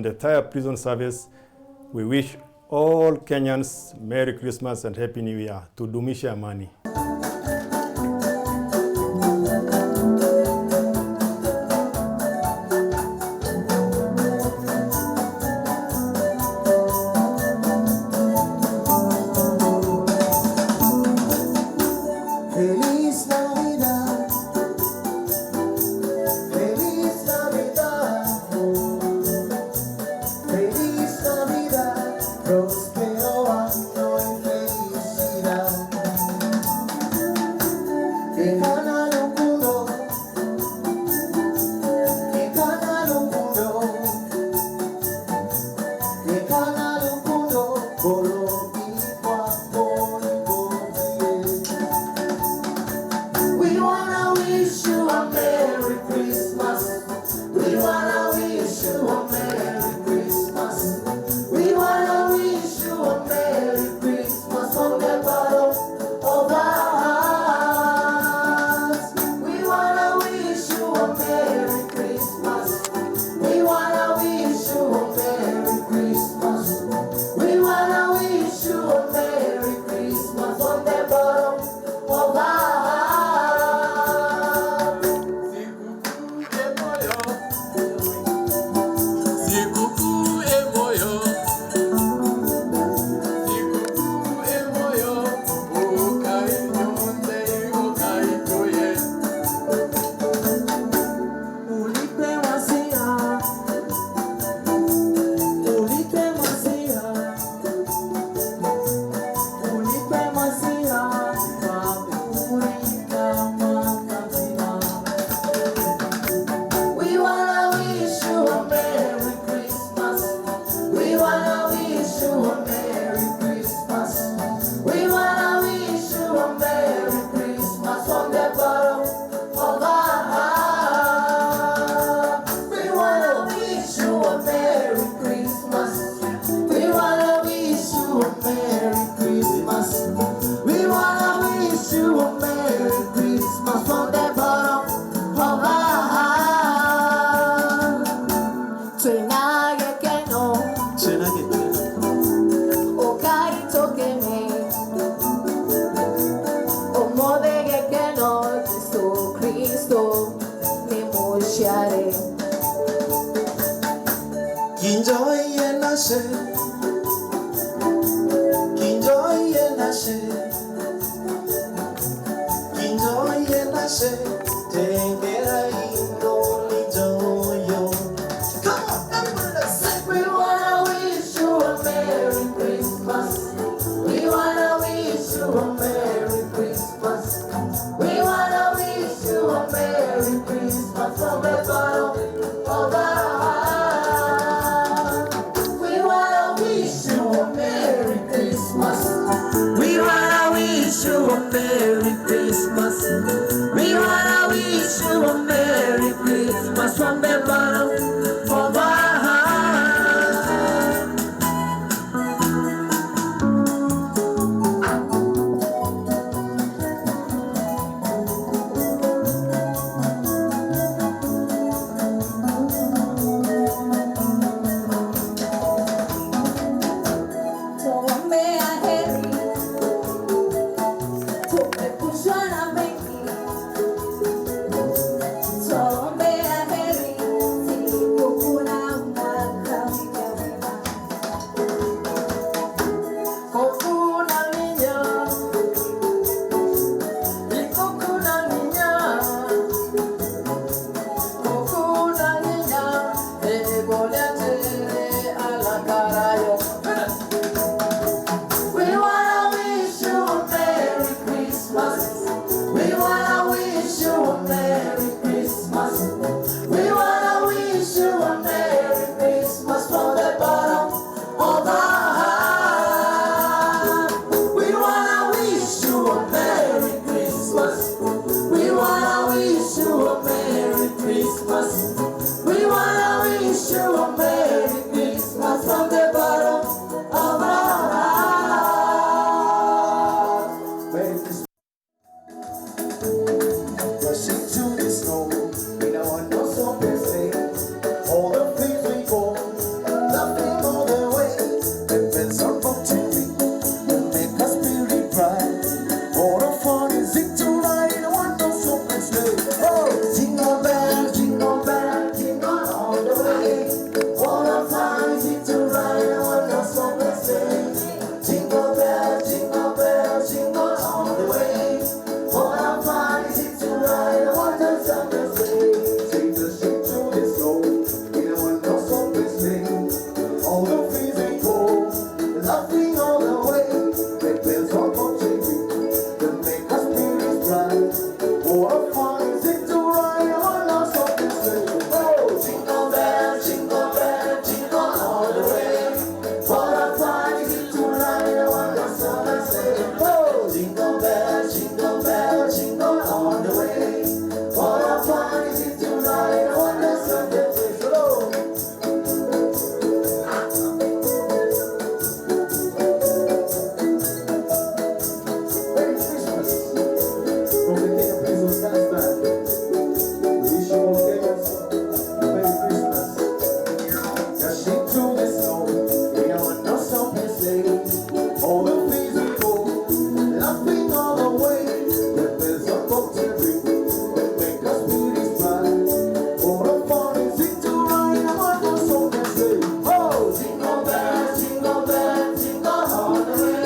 The entire prison service, we wish all Kenyans Merry Christmas and Happy New Year. Tudumishe amani. Feliz Navidad, Feliz Navidad, Feliz Navidad, próspero año y felicidad. Que gana lo puro, que gana lo puro, que gana lo puro, por lo vivo amor y por bien. We wanna wish you a Merry Christmas. We wanna wish you a Merry Christmas. We wanna wish you a Merry Christmas from the bottom of our hearts. We wanna wish you a Merry Christmas. We wanna wish you a Merry Christmas. We wanna wish you a Merry Christmas from the bottom of our hearts. We wanna wish you a Merry Christmas. We wanna wish you a Merry Christmas. We wanna wish you a Merry Christmas from the bottom of our heart. We wanna wish you a Merry Christmas. We wanna wish you a Merry Christmas. We wanna wish you a Merry Christmas from the bottom of our heart. Twenage keno, okai tokeme, omodege keno, Kristo Kristo, nemoshare. Kinjoy yenashe, Kinjoy yenashe, Kinjoy yenashe, Tengera indoli joyo. Come on, everybody, let's sing. We wanna wish you a Merry Christmas. We wanna wish you a Merry Christmas. We wanna wish you a Merry Christmas from the bottom of our heart. We wanna wish laughing all the way. The bells are both to ring, and make us spirit bright. What a fun is it to ride in a one-horse open sleigh? Oh, jingle bell, jingle all the way. What a fun is it to ride in a one-horse open sleigh? Jingle bell, jingle all the way. What a fun is it to ride in a one-horse open sleigh? Take the ship to the snow in a one-horse open sleigh. All the trees we go, laughing all the way. The bells are both ringing, that make us spirits bright. What a fun is it to ride in a one-horse open sleigh? Oh, jingle bell, jingle all the way. What a fun is it to ride in a one-horse open sleigh? Oh, jingle bell, jingle all the way. What a fun is it to ride in a one-horse open sleigh? Oh. Merry Christmas from the King of Prisons Dance Band. We wish you all Kenyans a Merry Christmas. Dashing through the snow in a one-horse open sleigh. All the trees we go, laughing all the way. The bells are both to ring, that make us spirits bright. What a fun is it to ride in a one-horse open sleigh? Oh, jingle bell, jingle all the way.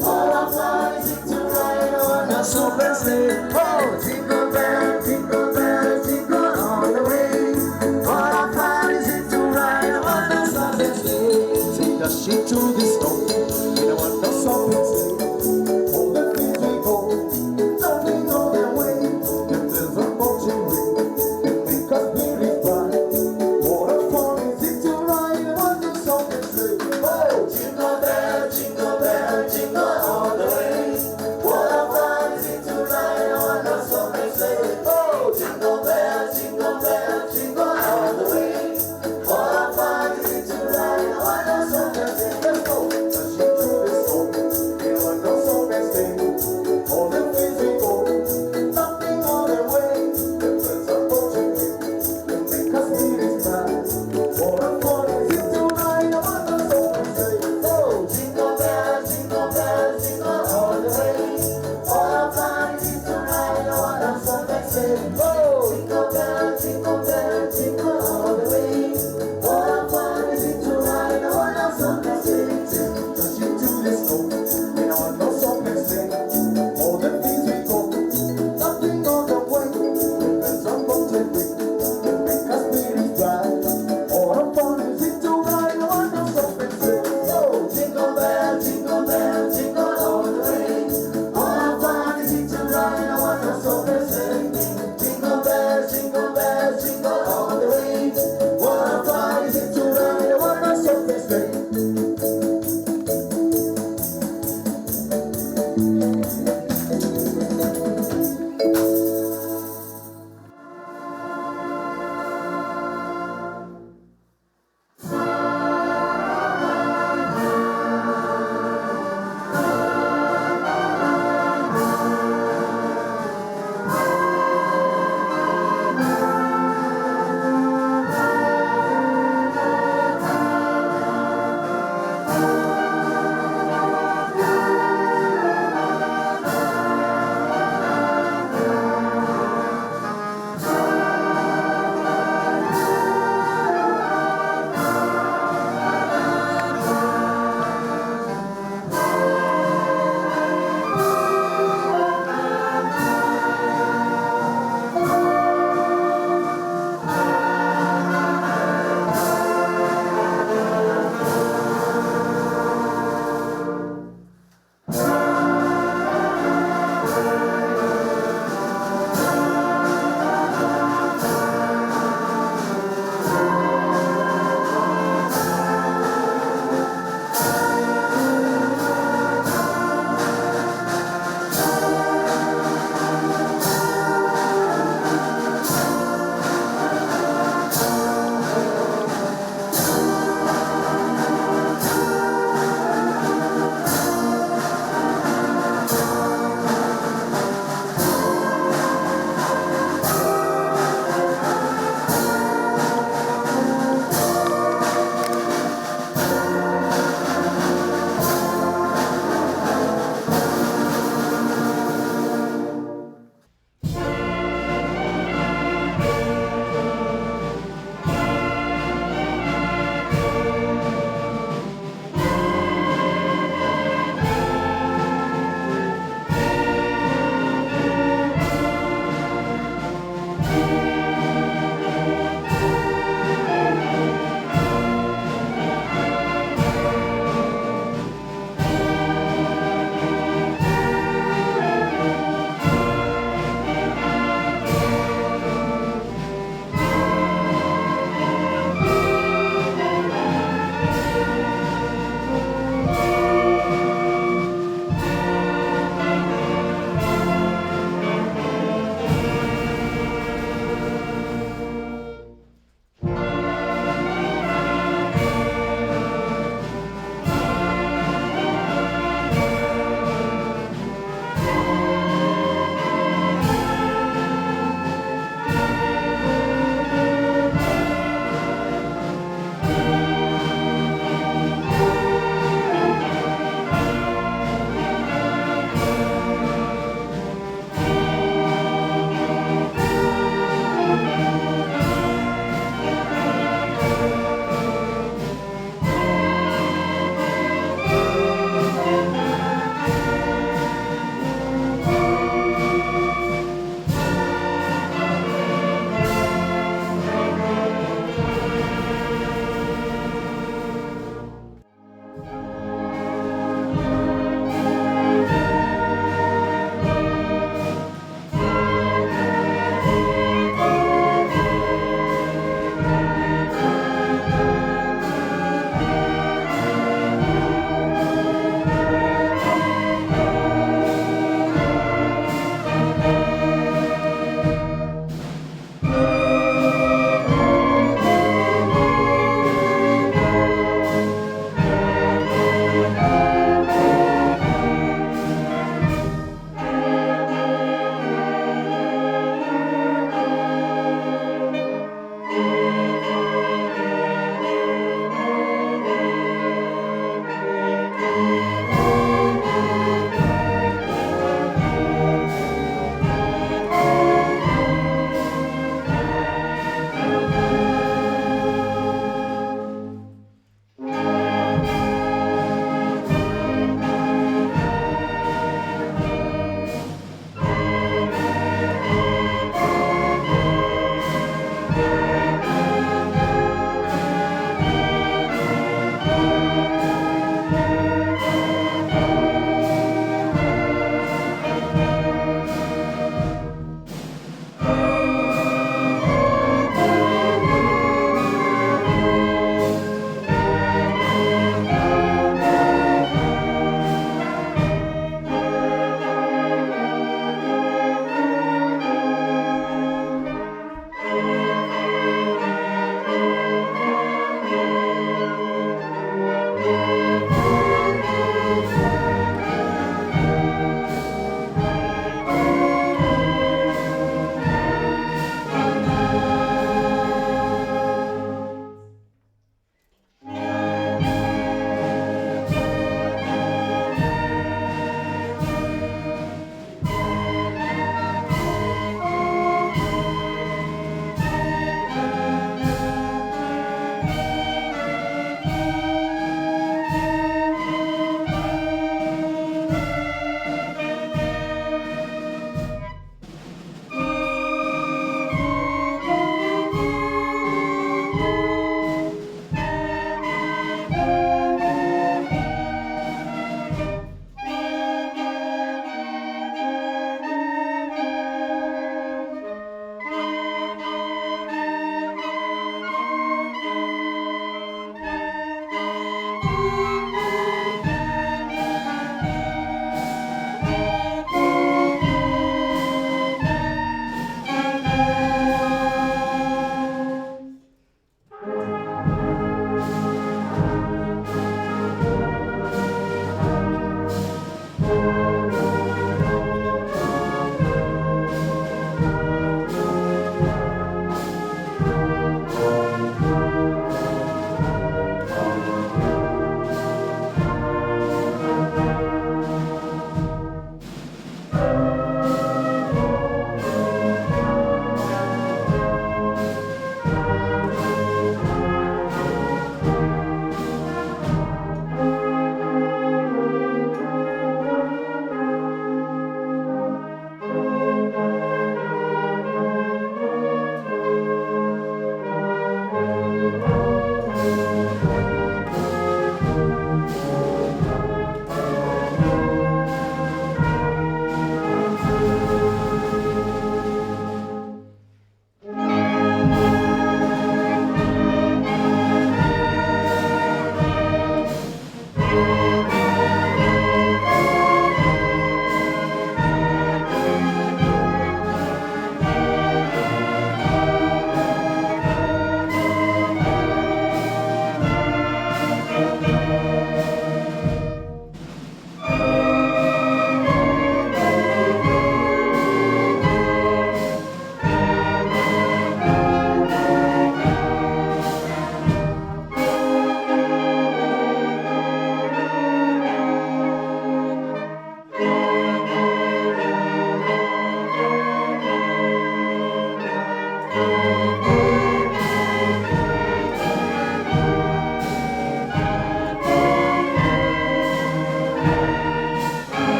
What a fun is it to ride in a one-horse open sleigh? Oh, jingle bell, jingle all the way. What a fun is it to ride in a one-horse open sleigh? Take the ship to the snow in a one-horse open sleigh. All the trees we go, laughing all the way. The bells are both to ring, that make us spirits bright. What a fun is it to ride in a one-horse open sleigh? Oh, jingle bell, jingle all the way. What a fun is it to ride in a one-horse open sleigh? Oh, jingle bell, jingle all the way. What a fun is it to ride in a one-horse open sleigh? Let's go.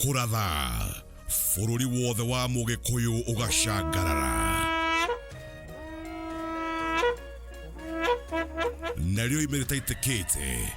kuratha bururi wothe wa Mugikuyu ugashangarara. Naryo imereta itekete